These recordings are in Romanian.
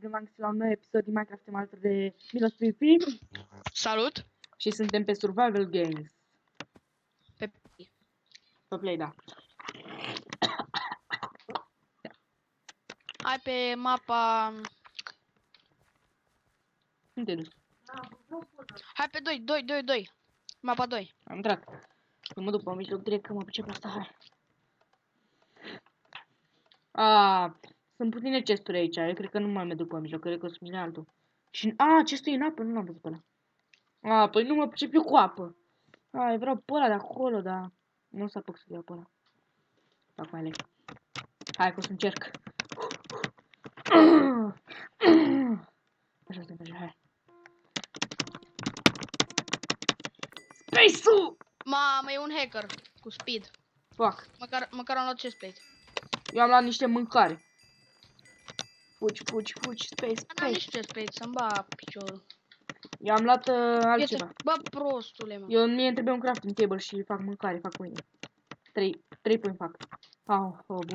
bine v-am găsit la un nou episod din Minecraft, suntem alături de Milos PvP. Salut! Și suntem pe Survival Games. Pe Play, da. Hai pe mapa... Unde te duci? Hai pe 2. Mapa 2. Am intrat. Să mă duc pe mijloc direct că mă pricep asta, hai. Sunt puține chesturi aici, eu cred că nu mai mă duc pe mijloc, cred că o să vine altul. Și, chestul e în apă, nu l-am văzut pe ăla. Păi nu mă pricep eu cu apă. Eu vreau pe ăla de acolo, dar nu o să apuc să iau pe ăla. Fac mai lei. Hai că o să încerc. Așa se merge, hai. Space-ul! Mamă, e un hacker cu speed. Fuck. Măcar am luat chestplate. Eu am luat niște mâncare. Fugi, space. N-am nici chestplate, să-mi ba piciorul. Eu am luat altceva. Bă, prostule, mă. Mie îmi trebuie un crafting table și fac mâncare, fac mâine. 3 pui fac.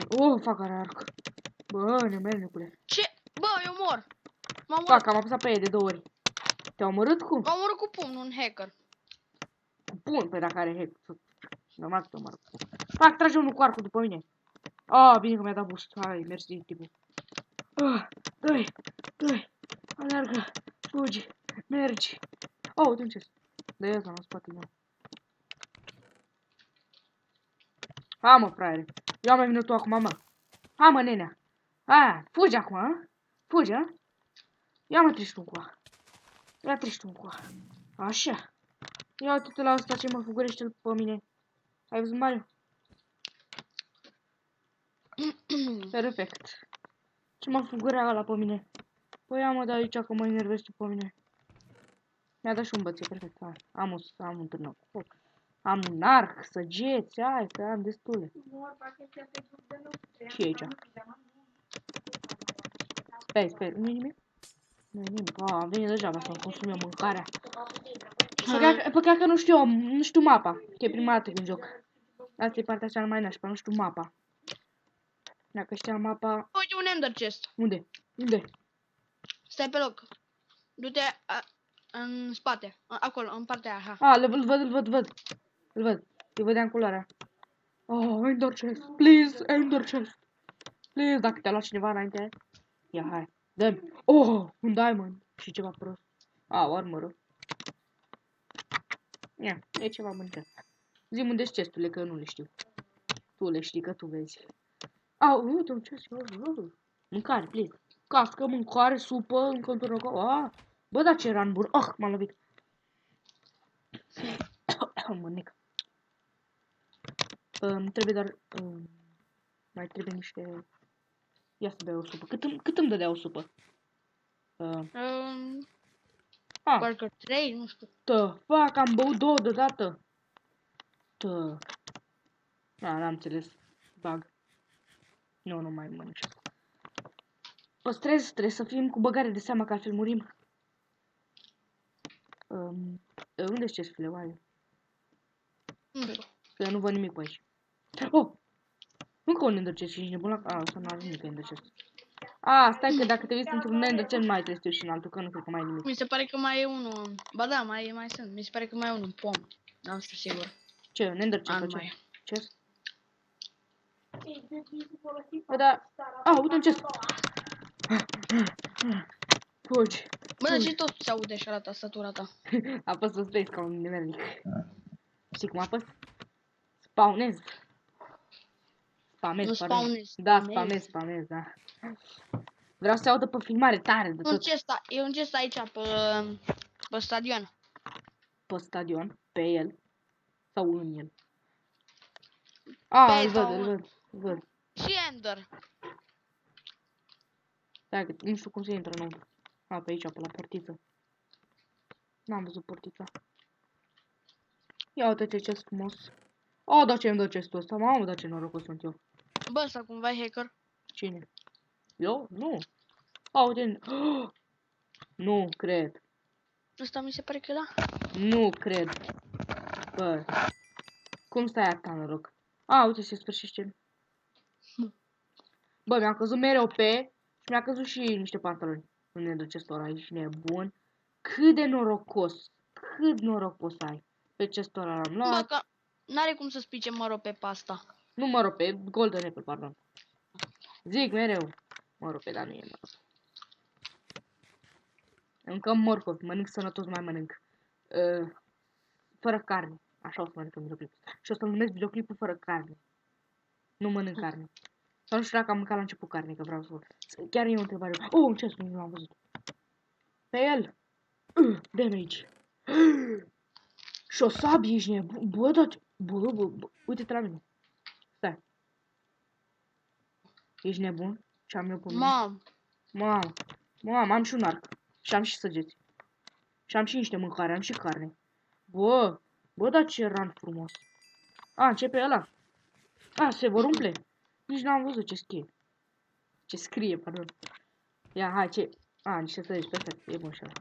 Bun. Fac are arc. Bă, nemernicule. Ce? Bă, eu mor. M-am omorât. Fac, am apăsat pe ei de 2 ori. Te-a omorât cum? M-am omorât cu pumnul, un hacker. Bun, pe dacă are hack. Normal că te omorât. Fac, trage unul cu arcul după mine. Bine că mi-a dat boost. Hai, mersi, tipul. 2. Alergă. Fugi. Mergi. Uite un chest. Da, eu în spate meu. Hai, mă, fraiere. Eu am mai venit tu acum, mă. Hai, mă, nenea. Fugi acum, a? Fugi, a? Ia mă triști un coa. Ia triști un coa. Așa. Ia uite-te la ăsta ce mă fugărește pe mine. Ai văzut, Mario? Perfect. Ce mă fugărea ăla pe mine? Păi ia mă de aici că mă enervește pe mine. Mi-a dat și un băț, e perfect. Hai. Am un târnău cu foc. Am un arc, săgeți, hai, că am destule. Și aici. Sper, nu-i nimic? Nu-i nimic. Am venit degeaba să-mi consum eu mâncarea. Păcat că nu știu mapa. Că e prima dată când joc. Asta e partea cea mai nașpa, nu știu mapa. Dacă știam mapa... Uite un ender chest. Unde? Stai pe loc. Du-te în spate. Acolo, în partea aia. Îl văd. Eu vedeam culoarea. Ender chest. Please, ender chest. Please, dacă te-a luat cineva înainte. Ia, hai. Dă-mi. Un diamond. Și ceva prost. Armor. Ia, e ceva mâncat. Zi-mi unde-s chesturile, că eu nu le știu. Tu le știi, că tu vezi. Uite un chest. Mâncare, please. Cască, mâncare, supă, încă un turnăcă. Bă, dar ce ran bun. M-am lovit. Mănânc. Trebuie doar... mai trebuie niște... Ia să beau o supă. Cât îmi dădea o supă? Parcă 3, nu știu. Fac, am băut 2 deodată. N-am înțeles. Bug. Nu mai mănânc. Păstrez, trebuie să fim cu băgare de seamă, că altfel murim. Unde-s chesturile, oare? Nu știu. Că eu nu văd nimic pe aici. Încă un ender chest și ești nebun la... să nu are nimic ender chest. Stai că dacă te uiți într-un ender chest mai trebuie să te uiți și în altul, că nu cred că mai e nimic. Mi se pare că mai e unul. Ba da, mai sunt. Mi se pare că mai e unul pom. Nu știu sigur. Ce? Un ender chest? Mai e. Chest? Bă, da... uite un chest! Fugi! Bă, dar ce tot se aude așa la tastatura ta? Apăs pe space ca un nemernic. Știi cum apăs? Spawnez. Nu spawnez. Da, spamez, da. Vreau să se audă pe filmare tare de tot. E un chest aici pe stadion. Pe stadion? Pe el? Sau în el? Îl văd. Și ender. Stai, nu știu cum se intră înăuntru. Pe aici, pe la portiță. N-am văzut portița. Ia uite ce chest frumos. Da, ce îmi dă chestul ăsta? Mamă, da, ce norocos sunt eu. Bă, ăsta cumva e hacker? Cine? Eu? Nu. Uite. Nu cred. Ăsta mi se pare că da. Nu cred. Bă. Cum stai atâta noroc? Uite, se sfârșește. Bă, mi-am căzut mereu pe... Și mi-a căzut și niște pantaloni. Unde de chestul ăla, ești nebun. Cât de norocos. Cât noroc poți să ai. Pe chestul ăla l-am Bă, luat. că n-are cum să spice mă pe pasta. Nu mă rog pe Golden Apple, pardon. Zic mereu. Mă rog pe, dar nu e mă rog. Mâncăm morcovi, mănânc sănătos, mai mănânc. Fără carne. Așa o să mănânc în videoclipul. Și o să-l numesc videoclipul fără carne. Nu mănânc carne. Sau nu știu dacă am mâncat la început carne, că vreau să văd. Chiar e o întrebare. Oh, ce spune, nu l-am văzut. Pe el. Damage. Și o sabie, ești nebun. Bă, dar... Bă, uite-te la mine. Stai. Ești nebun? Ce am eu pe mine? Mam, am și un arc. Și am și săgeți. Și am și niște mâncare, am și carne. Bă, dar ce ran frumos. A, începe ăla. A, se vor umple. Nici n-am văzut ce scrie. Ce scrie, pardon. Ia, hai, ce... A, niște săgeți, perfect, e bun și ăla.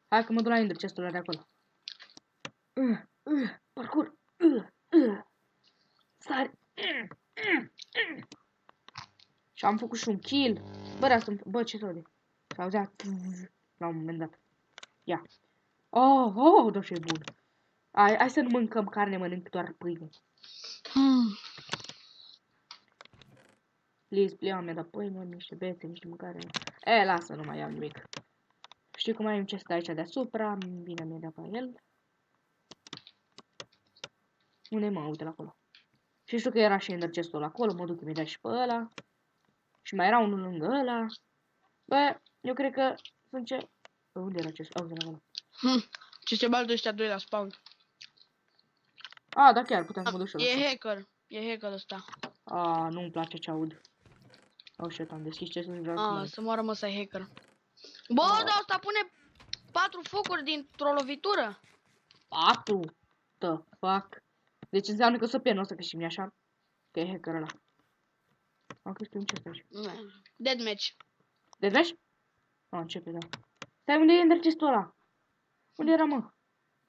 Hai că mă duc la Ender chestul ăla de acolo. Parcur. Sari. Și am făcut și un kill. Bă, ce s-aude? S-auzea la un moment dat. Ia. Da ce e bun. Hai să nu mâncăm carne, mănânc doar pâine. Please, mi-a dat pâine, niște bețe, niște mâncare. Lasă, nu mai am nimic. Știi cum ai un chest aici deasupra? Bine, mi-a dat pe el. Unde mă? Uite-l acolo. Și știu că era și Ender chestul acolo, mă duc imediat și pe ăla. Și mai era unul lângă ăla. Bă, eu cred că sunt ce... Unde era chestul? Auzi, acolo. Ce bal de ăștia doi la spawn. Da, chiar, puteam să mă duc și ăla. E hacker ăsta. Nu-mi place ce aud. Shit, am deschis ce să-mi vreau să moară mă, să hacker. Bă, dar ăsta pune 4 focuri dintr-o lovitură. 4? The fuck? Deci înseamnă că o să pierd, nu o să câștigăm, așa? Că e hacker ăla. Am câștigăm ce aici. Deathmatch. Deathmatch? Începe, da. Stai, unde e Ender chestul ăla? Unde era, mă?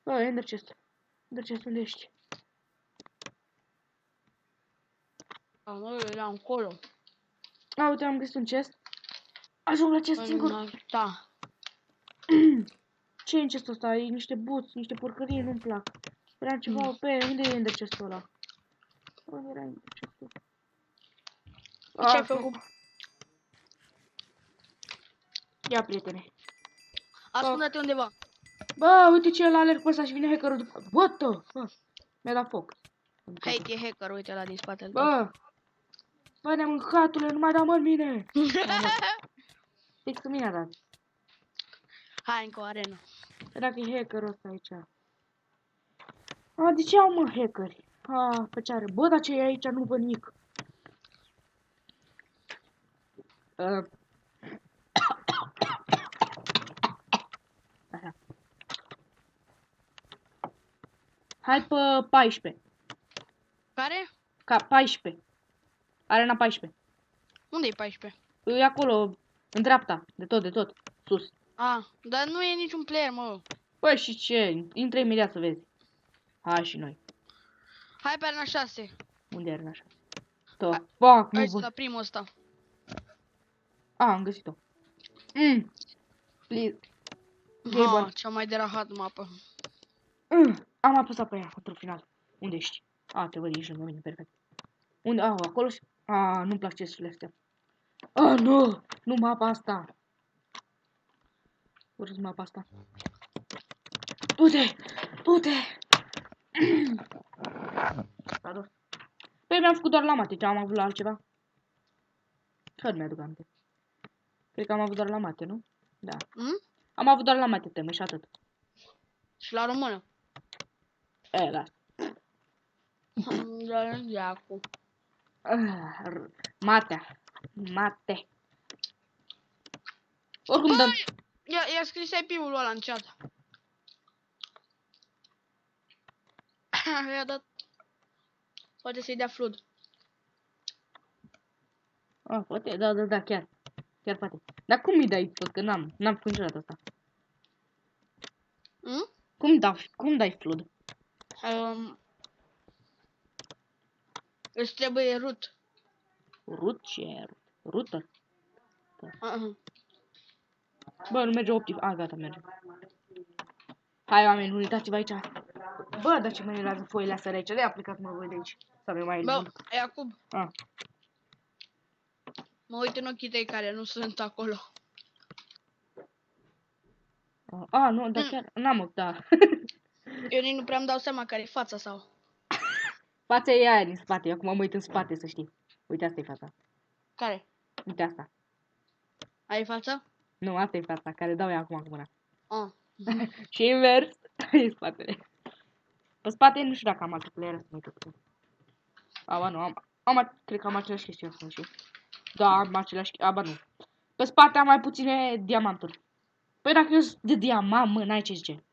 Ender chest. Ender chest, unde ești? Era încolo. Uite, am găsit un chest. Ajung la chest singur. Da. Ce e în chestul ăsta? E niște buți, niște porcării, nu-mi plac. Vreau ceva pe... Unde e Ender chestul ăla? Unde era Ender chestul? Ce ai făcut? Ia, prietene. Ascunde-te undeva. Bă, uite ce ăla alerg pe ăsta și vine hackerul după... What the fuck? Mi-a dat foc. Hai că e hacker, uite ăla din spatele. Bă, neamâncatule, nu mai da mă în mine. Fix în mine a dat. Hai încă o arenă. Dacă e hackerul ăsta aici. De ce au mă hackeri? Pe ce are? Bă, dar ce e aici? Nu văd nimic. Așa. Hai pe 14. Care? 14. Arena 14. Unde e 14? E acolo, în dreapta, de tot, sus. Dar nu e niciun player, mă. Bă, și ce? Intră imediat să vezi. Hai și noi. Hai pe arena 6. Unde e arena 6? Fuck, nu Aici văd. la primul ăsta. Am găsit-o. Please. Cea mai de rahat mapă. Am apăsat pe ea, într-un final. Unde ești? Te văd, ești lângă mine, perfect. Unde? Acolo? Nu-mi plac chesturile astea. Nu! Nu mapa asta! Urât mapa asta. Du-te! Păi mi-am făcut doar la mate, ce am avut la altceva? Că nu mi-aduc aminte. Cred că am avut doar la mate, nu? Da. Am avut doar la mate teme și atât. Și la română. Lasă. Iacu. Mate. Oricum dăm... I-a scris IP-ul ăla în chat. I-a dat... Poate să-i dea flood. Poate, da, chiar. Chiar poate. Dar cum îi dai flood? Că n-am făcut niciodată asta. Cum dai flood? Îți trebuie root. Root? Ce e root? Router? Bă, nu merge optiv. A, gata, merge. Hai, oameni, uitați-vă aici. Bă, dar ce mă enervează foile astea de aici. De-aia plecat mă voi de aici. Să nu mai Bă, bun. Iacob, A. mă uit în ochii tăi care nu sunt acolo. A, nu, dar chiar n-am ochi, da. Eu nici nu prea îmi dau seama care e fața sau. Fața e aia din spate. Acum mă uit în spate, să știi. Uite, asta e fața. Care? Uite asta. Ai fața? Nu, asta e fața, care dau eu acum cu mâna. Ah. Și invers, e spatele. Pe spate nu știu dacă am altă player, să mă uit puțin. Aba nu, cred că am aceleași chestii acum și. Da, am aceleași, aba nu. Pe spate am mai puține diamanturi. Păi dacă eu sunt de diamant, mă, n-ai ce zice.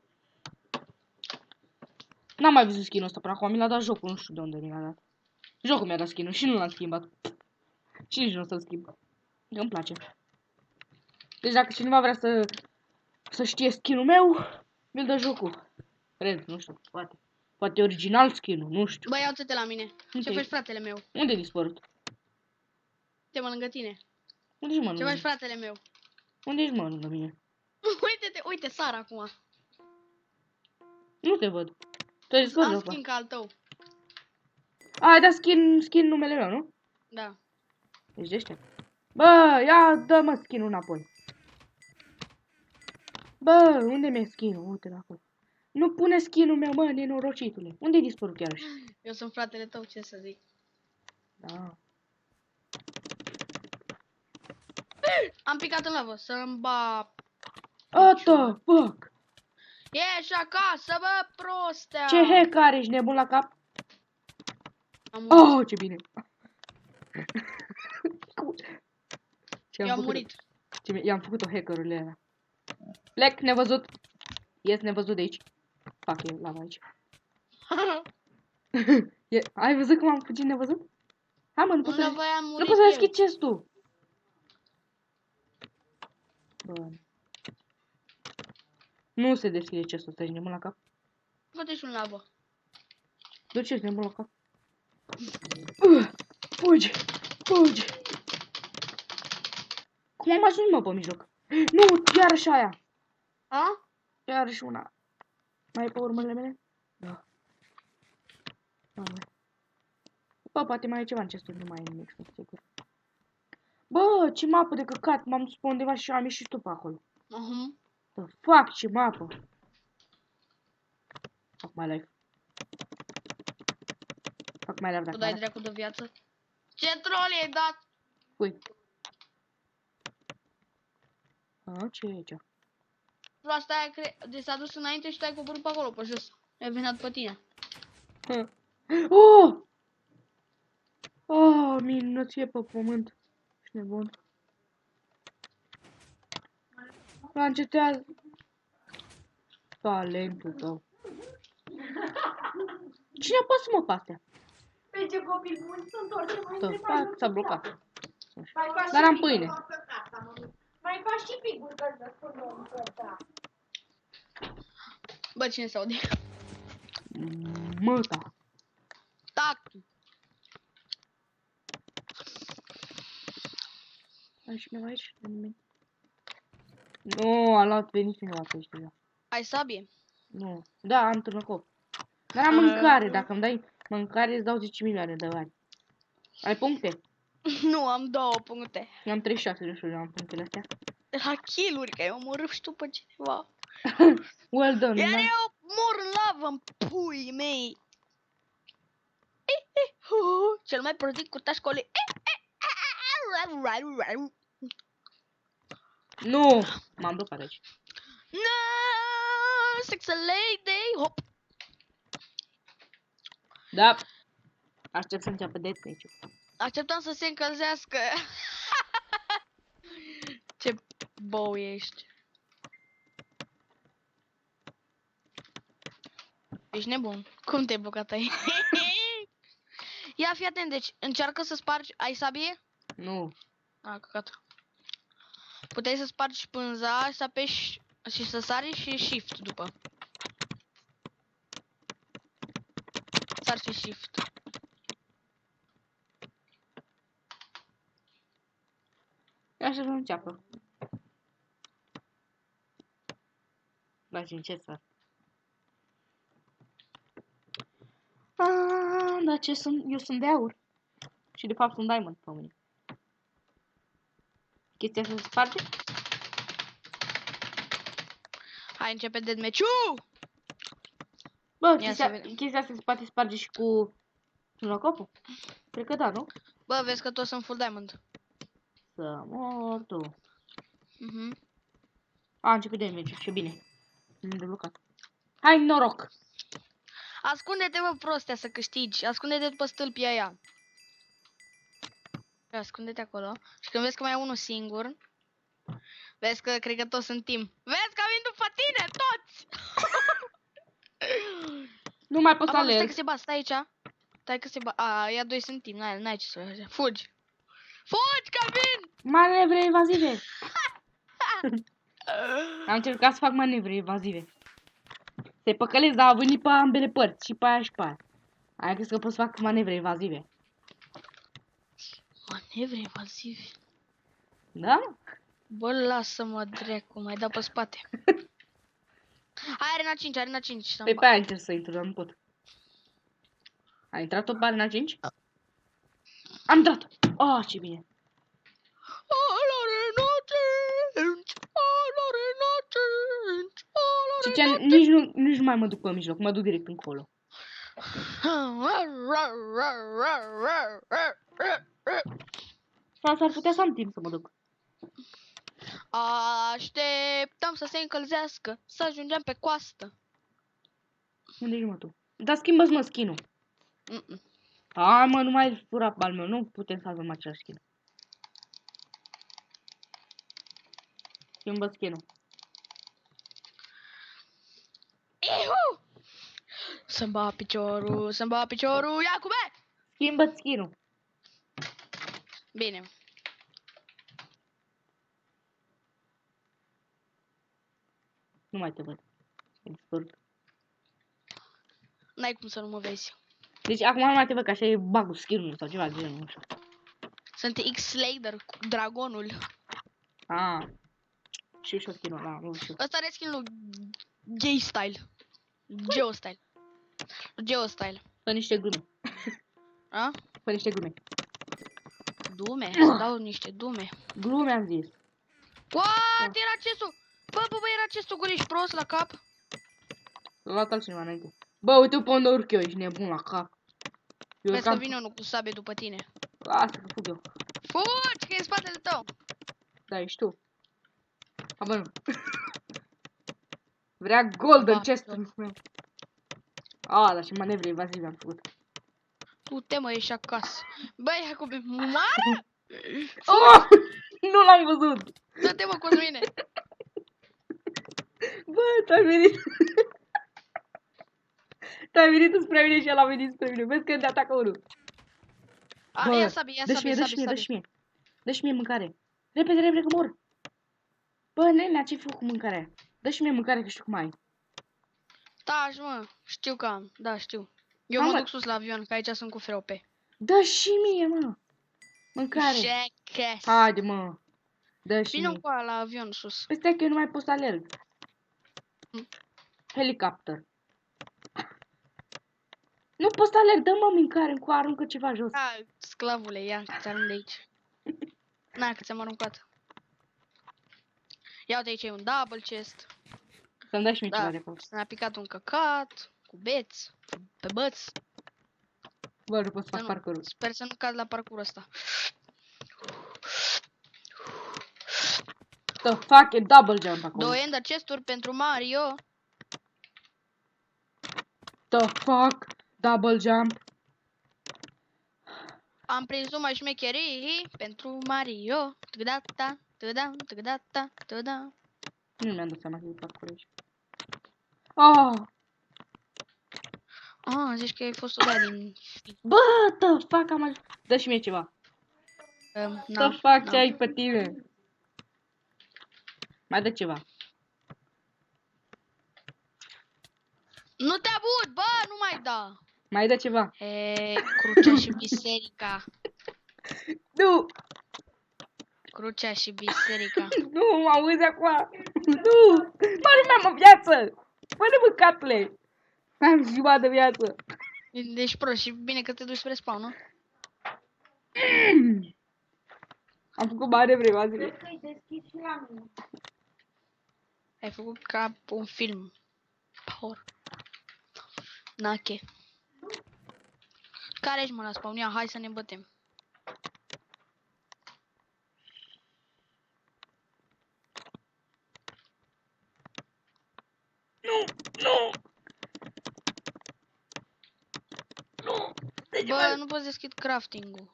N-am mai văzut skin-ul ăsta până acum, mi l-a dat jocul, nu știu de unde mi l-a dat. Jocul mi-a dat skin-ul și nu l-am schimbat. Și nici nu o să-l schimb. Că îmi place. Deci dacă cineva vrea să știe skin-ul meu, mi-l dă jocul. Cred, nu știu, poate. Poate original skin-ul, nu știu. Bă, ia-ți-te la mine. Ce faci, fratele meu? Unde e dispărut? Te mă lângă tine. Unde ești, mă, Ce lângă faci, mine? fratele meu? Unde ești, mă, lângă mine? Uite-te, uite, sar acum. Nu te văd. Tu ai dispărut, Am opa. skin ca al tău. Ai dat skin numele meu, nu? Da. Ești deștept. Bă, ia, dă-mă skin-ul înapoi. Bă, unde mi-e skin-ul? Uite-l acolo. Nu pune skin-ul meu, mă, nenorocitule. Unde-i dispărut chiar așa? Eu sunt fratele tău, ce să zic. Da. Am picat în lavă, să-mi ba... What the fuck? Ieși acasă, bă, prostea! Ce hack are, ești nebun la cap? Am murit. Oh, ce bine. Ce Eu am murit. I-am făcut-o hackerurile alea. Plec, nevăzut. Ies nevăzut de aici. Fac eu lava aici. Ai văzut cum am fugit nevăzut? Hai mă, nu pot să deschid chest-ul. Bă. Nu se deschide chest-ul ăsta, ești nebun la cap? Fă-te și un lavă. Du-ți, ești nebun la cap? Fugi! Fugi! Cum am ajuns, mă, pe mijloc? Nu, iarăși aia! A? Iarăși una. Mai e pe urmările mele? Da. Bă, poate mai e ceva în chestul, nu mai e nimic, sunt sigur. Bă, ce mapă de căcat, m-am dus pe undeva și am ieșit tu pe acolo. The fuck, ce mapă. Fuck my life. Fuck my life, dacă Tu dai dracu de viață? Ce troll i-ai dat? Ui. A, ce e aici? Tu asta de s-a dus înainte și tu ai coborât pe acolo, pe jos. Ai venit pe tine. Oh! Oh, minunăție pe pământ. Ești nebun. Încetează. Talentul tău. Cine apasă mă pe astea? Pe ce copii buni sunt orice mai Fac, s-a blocat. faci Dar am pâine. Mai faci și figuri că îți răspund omul ăsta. Bă, cine se aude? Măta. Tactu. Ai cineva aici? Nimeni. Nu, a luat venit cineva pe aici deja. Ai sabie? Nu. Da, am târnăcop. Dar am mâncare. Dacă îmi dai mâncare, îți dau 10 milioane de bani. Ai puncte? Nu, am 2 puncte. Eu am 36, nu știu, am punctele astea. La kill-uri, că eu omorât și tu pe cineva. Well done, Iar da? eu mor în lavă în puii mei. Cel mai prodic cu tașcole. Nu! M-am blocat aici. No, sexy lady, hop. Da. Aștept să înceapă deathmatch-ul. Așteptam să se încălzească. Ce bou ești. Ești nebun. Cum te-ai blocat aici? Ia, fii atent, deci încearcă să spargi. Ai sabie? Nu. A, căcat. Puteai să spargi pânza, să apeși și să sari și shift după. Sar și shift. Ia să înceapă. Faci în ce sar? Dar ce sunt? Eu sunt de aur. Și de fapt sunt diamond pe mine. Chestia asta se sparge? Hai, începe deathmatch-ul! Bă, Ia să vedem. chestia asta se poate sparge și cu sunocopul? Cred că da, nu? Bă, vezi că toți sunt full diamond. Să mor tu. A început de meci, ce bine. M-am deblocat. Hai, noroc! Ascunde-te, bă, prostea, să câștigi. Ascunde-te după stâlpii aia. Ascunde-te acolo. Și când vezi că mai e unul singur, vezi că cred că toți sunt team. Vezi că vin după tine, toți! Nu mai pot să Stai alerg. că se bat, stai aici. Stai că se bat. A, ea doi sunt team, n-ai ce să faci. Fugi! Fugi, că vin! Manevre evazive. Am încercat să fac manevre evazive. Se păcălesc, dar a venit pe ambele părți. Și pe aia și pe aia. Aia crezi că pot să fac manevre evazive. Manevre evazive. Da? Bă, lasă-mă, dracu, mai dau pe spate. Hai, arena 5, arena 5. Păi pe aia încerc să intru, dar nu pot. A intrat tot pe arena 5? Am intrat! Oh, ce bine! Și ce, nici nu mai mă duc pe mijloc, mă duc direct încolo. Sau s-ar putea să am timp să mă duc. Așteptăm să se încălzească, să ajungem pe coastă. Unde ești, mă, tu? Dar schimbă-ți, mă, skin-ul. Hai, mă, nu mai fura pe al meu, nu putem să avem același skin. Schimbă skin-ul. Ihu! Să-mi bat piciorul, să-mi bat piciorul, Iacube! Schimbă skin-ul. Bine. Nu mai te văd. E dispărut. N-ai cum să nu mă vezi. Deci acum nu mai te văd, că așa e bug-ul skin-ului sau ceva de genul, nu știu. Sunt X-Slader, dragonul. Ah. Și ușor skin-ul, da, nu știu. Ăsta are skin-ul Gay Style. Geo Style. Geo Style. Fă niște glume. A? Fă niște glume. Dume, să dau niște dume. Glume am zis. What? Era chestul! Bă, era chestul gol, ești prost la cap? L-a luat altcineva înainte. Bă, uite pe unde urc eu, ești nebun la cap. Eu Vezi că urcam... vine unul cu sabie după tine. Lasă că fug eu. Fugi, că e în spatele tău. Da, ești tu. A, bă, nu. Vrea golden chest-ul meu. A, dar ce manevre evazive am făcut. Tu te mă, ești acasă. Băi, Iacobe, mare! Oh! Nu l-am văzut! Dă-te mă, Cosmine! Bă, t-ai venit. T-ai venit spre mine și el a venit spre mine. Vezi că te atacă unul. A, ia sabie, ia sabie, Dă-și mie. Dă-și mie mâncare. Repede, repede, că mor. Bă, nenea, ce-ai făcut cu mâncarea? Dă-și mie mâncare, că știu cum ai. Taci, mă, știu că am, da, știu. Eu mă duc sus la avion, că aici sunt cu FROP. Dă și mie, mă. Mâncare. Jackass. Haide, mă. Dă și Vino mie. cu ala la avion sus. Păi stai că eu nu mai pot să alerg. Helicopter. Nu pot să alerg, dă-mă mâncare, cu aruncă ceva jos. Ha, sclavule, ia, ți arunc de aici. Na, că ți-am aruncat. Ia uite aici e un double chest. Să-mi dai și mie Da, ceva de acolo. s-a picat un căcat, cu beți, pe băți. Bă, nu pot să Să fac nu- parcurul. Sper să nu cad la parcurul ăsta. The fuck e double jump acolo. 2 ender chesturi pentru Mario. The fuck double jump. Am prins numai șmecherii pentru Mario. Tăgădata, tăgăda, tăgădata, tăgăda. Nu mi-am dat seama că e parcur aici. Oh, Ah, zici că ai fost o din... bă, the fuck am ajuns. Dă și mie ceva. The fuck ce ai pe tine? Mai dă ceva. Nu te aud, bă, nu mai da. Mai dă ceva. E, crucea și biserica. Nu! Crucea și biserica. Nu, mă auzi acum. Nu, mare n-am o viață. Fă-ne mâncatule. Am jumătate de viață. Deci prost și bine că te duci spre spawn, nu? Am făcut mare vremea zile. Cred că-i deschis și la mine. Ai făcut ca un film. Power. Nache. Care ești, mă, la spawn? Ia, hai să ne bătem. Nu. Bă, nu poți deschid crafting-ul.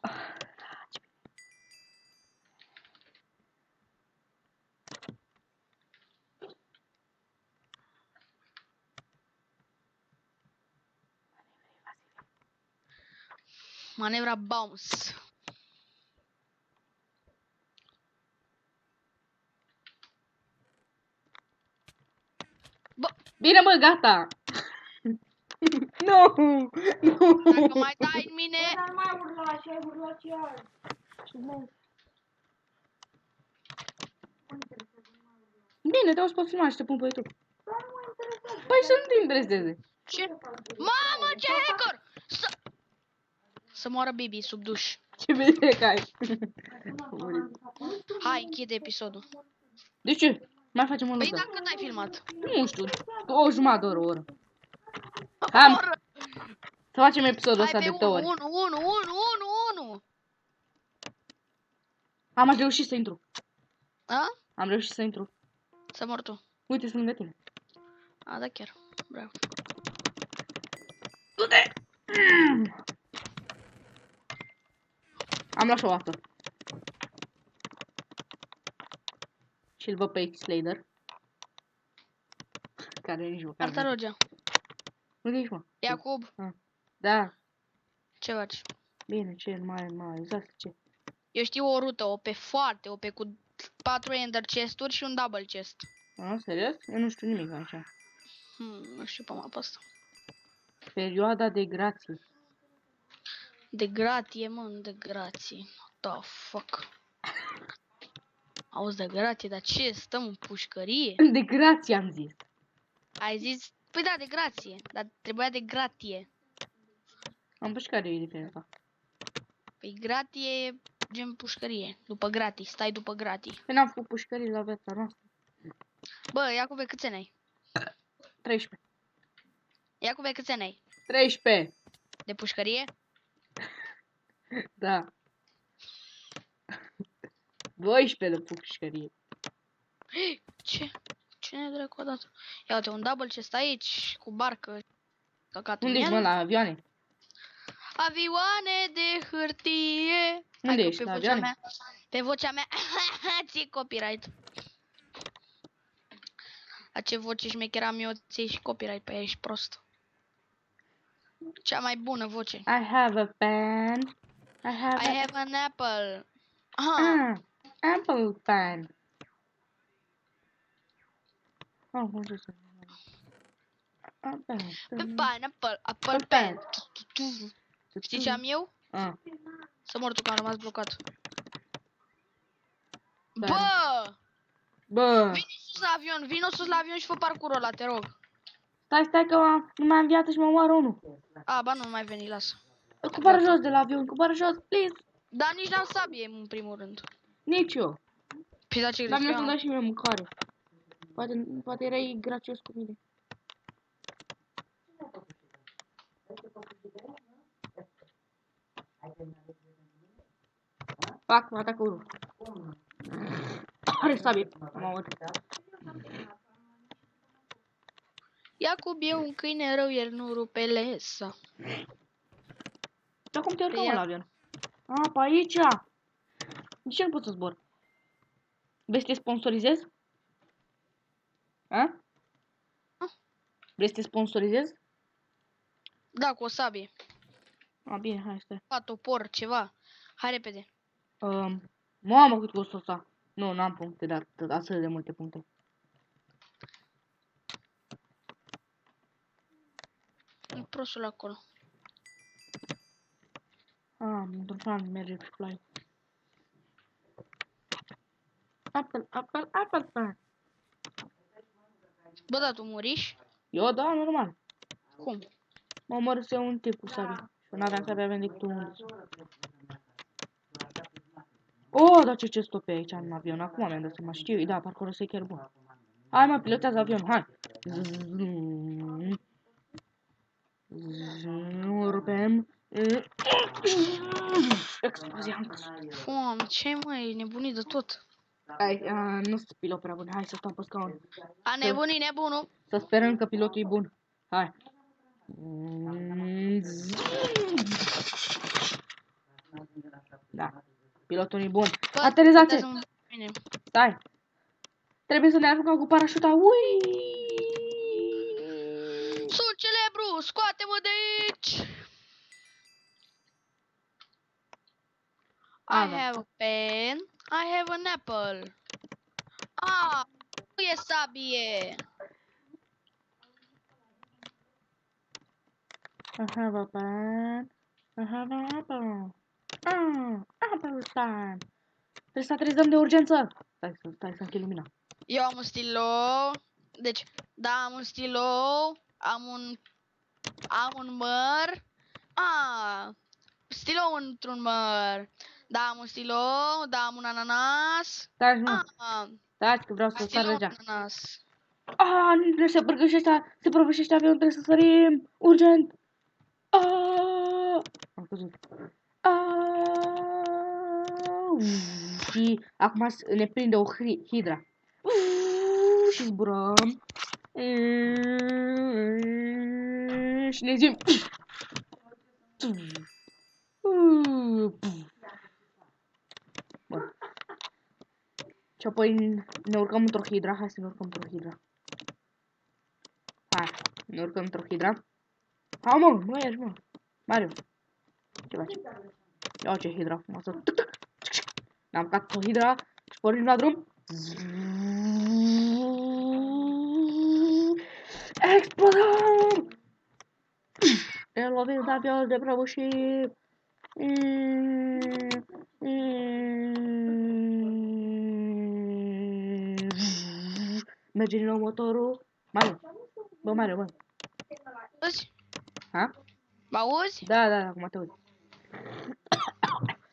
Manevra bounce. Bă, Bine, mă, gata. Nu. dacă mai dai în mine... Bă, dar nu mai urla și ai urlat și iar. Bine, te auzi pe filmare și te pun pe YouTube. Dar nu mă interesează. Păi să nu te intereseze. Ce? Mamă, ce hacker! Să moară Bibi sub duș. Ce bine că ai. Hai, închide episodul. De ce? Mai facem o Păi lută. dacă n-ai filmat. Nu știu. O jumătate de oră, o oră. Am. Să facem episodul Hai ăsta pe de 1, teori. 1. Am reușit să intru. A? Am reușit să intru. Să mor tu. Uite, sunt lângă tine. A, da chiar. Bravo. Du-te! Am luat și o altă. Și-l văd pe X-Slader. Care nici măcar Arta nu- Rogea. Unde ești, mă? Iacob, Da. ce faci? Bine, ce mai exact ce. Eu știu o rută, foarte OP cu 4 ender chesturi și un double chest. A, serios? Eu nu știu nimic așa. Nu știu pe mapa asta. Perioada de grație. De gratie, mă, nu de grație. The fuck. Auzi de grație, dar ce? Stăm în pușcărie? De grație am zis. Ai zis? Păi da, de grație. Dar trebuia de gratie. Am pus care e diferența. Păi gratie e gen pușcărie. După gratis, stai după gratis. Că n-am făcut pușcării la viața noastră. Bă, Iacube, câți ani ai? 13. Iacube, câți ani ai? 13. De pușcărie? Da. 12 de pușcărie. Ce? Cine dracu a dat? Ia uite, un double chest aici, cu barcă. Căcatul Unde ești, în mă, el. la avioane? Avioane de hârtie. Unde Hai că ești, pe la vocea avioane? mea. Pe vocea mea. Ții copyright. La ce voce șmecheram eu, ții și copyright pe ea, ești prost. Cea mai bună voce. I have a pen. I have I a... have an apple. Aha. Apple pen. Oh, cum să se Pineapple, apple pen. Știi ce am eu? Ah, Să mor tu că am rămas blocat. Da. Bă! bă, Vino sus la avion, vino sus la avion și fă parcurul ăla, te rog. stai că nu mai am viață și mă omoară unul. A, ba nu mai veni, lasă. Coboară jos de la avion, coboară jos, please. Dar nici n-am sabie în primul rând. Nici eu. Păi da, ce Dar crezi mi-a că să-mi am? dai și mie mâncare. Poate erai gracios cu mine. Fac, mă atacă unul. Are sabie. Am auzit. Iacub e un câine rău, el nu rupe lesa. Dar cum te urcăm Ia- la avion? A, pe aici. De ce nu pot să zbor? Vrei să te sponsorizez? A? Vrei să te sponsorizez? Da, cu o sabie. A, bine, hai, stai. Topor, ceva. Hai repede. Mamă, cât costă asta. Nu, n-am puncte, dar atât de multe puncte. E prostul acolo. Într-un plan merge pe fly. Apple. Bă, da, tu muriși? Eu, da, normal. Cum? Mă omorâse un tip cu sabie. Și eu n-aveam sabie, aveam decât un... Oh, dar ce stope aici în avion? Acum mi-am dat seama, știu, da, parcă o să chiar bun. Hai mă, pilotează avionul, hai! Rupem. Explozia am căzut. Foame, ce mă, e nebunit de tot. Hai, nu sunt pilot prea bun, hai să stăm pe scaun. A nebunit nebunul. Să sperăm că pilotul e bun. Hai. Da, pilotul e bun. Bă, Aterizație! puteți să- Bine. Stai! Trebuie să ne aruncăm cu parașuta. Ui! Sunt celebru, scoate-mă de aici! I Ada. have a pen, I have an apple. Ah, nu e sabie. I have a pen. I have an apple. Apple time. Trebuie să aterizăm de urgență. Stai să închid lumina. Eu am un stilou. Deci, da, am un stilou. Am un măr. Stilou într-un măr. Da, am un stilou. Da, am un ananas. Stai, mă. Ah, Stai, că vreau să sar stilou, deja. ananas. Nu se prăgășește, se prăbușește avionul, trebuie să sărim. Urgent. Am căzut. Și acum ne prinde o hidra. Și zburăm. Și ne zicem. Bun. Și apoi ne urcăm într-o hidra. Hai să ne urcăm într-o hidra. Hai, ne urcăm într-o hidra. Hai mă, ești mă. Mario. Ce faci? Ia ce hidra frumoasă. Ne-am apucat o hidra și pornim la drum. Explodăm! Ne lovim de avion de prăbușit. Merge din nou motorul. Mario. Bă, Mario, bă. Auzi? Ha? Mă auzi? Da, acum te auzi.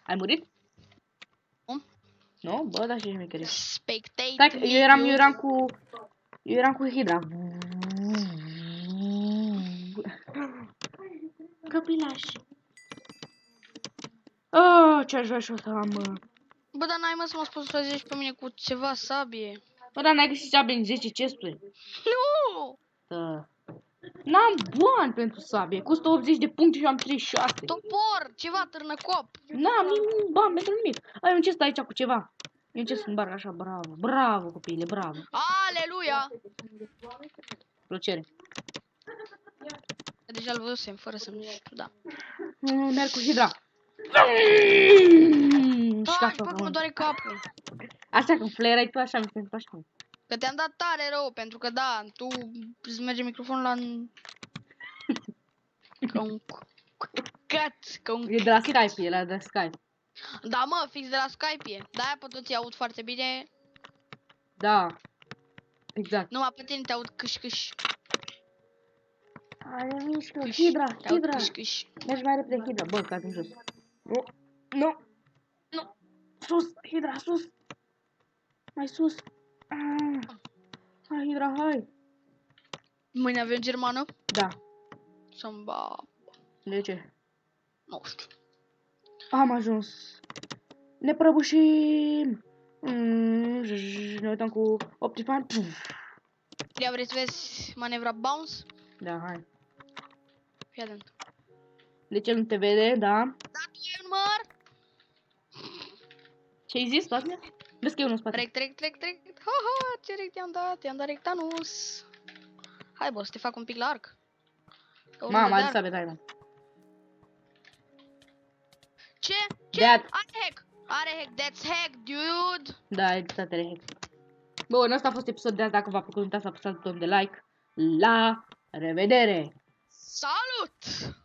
Ai murit? Nu. Nu? Bă, da, și șmecherie. Spectate. Stai, că eu eram cu hidra. Copilaș. Ce aș vrea și o să am... Bă, dar n-ai mă să mă sponsorizezi pe mine cu ceva sabie. Bă, dar n-ai găsit sabie în 10 chesturi. Nu! N-am bani pentru sabie. Costă 80 de puncte și am 36. Topor, ceva târnăcop. N-am nimic bani pentru nimic. Ai un chest aici cu ceva. E un chest în barcă așa, bravo. Bravo, copiile, bravo. Aleluia! Plăcere. Deja îl văzusem, fără să-mi știu, da. Merg cu hidra. Hai, bă, că mă doare capul. Așa, când flareai tu, așa mi se întâmplă așa. Că te-am dat tare rău, pentru că da, tu îți merge microfonul la... Ca un... Cat, ca un... E de la Skype, e de la Skype. Da, mă, fix de la Skype e. Da, pe toți aud foarte bine. Da. Exact. Numai pe tine te aud câș. Hai, mișcă, hidra. Câș. Mergi mai repede, hidra. Bă, cad în jos. Nu. Sus, hidra, sus. Mai sus. Hai, hidra, hai. Mâine avem germană? Da. Să-mi ba... De ce? Nu știu. Am ajuns. Ne prăbușim. Ne uităm cu Optifan. Ia vrei să vezi manevra bounce? Da, hai. Fii atent. De ce nu te vede, da? Da, tu ai un măr? Ce-ai zis, spate? Vezi că eu nu spate. Trec. Ha, ce rect te-am dat rectanus. Hai, bă, să te fac un pic la arc. Mama, a zis să dai, mă. Ce? That. Are hack, that's hack, dude. Da, exact, hack. Bun, ăsta a fost episodul de azi. Dacă v-a plăcut, uitați să apăsați butonul de like. La revedere! Salut!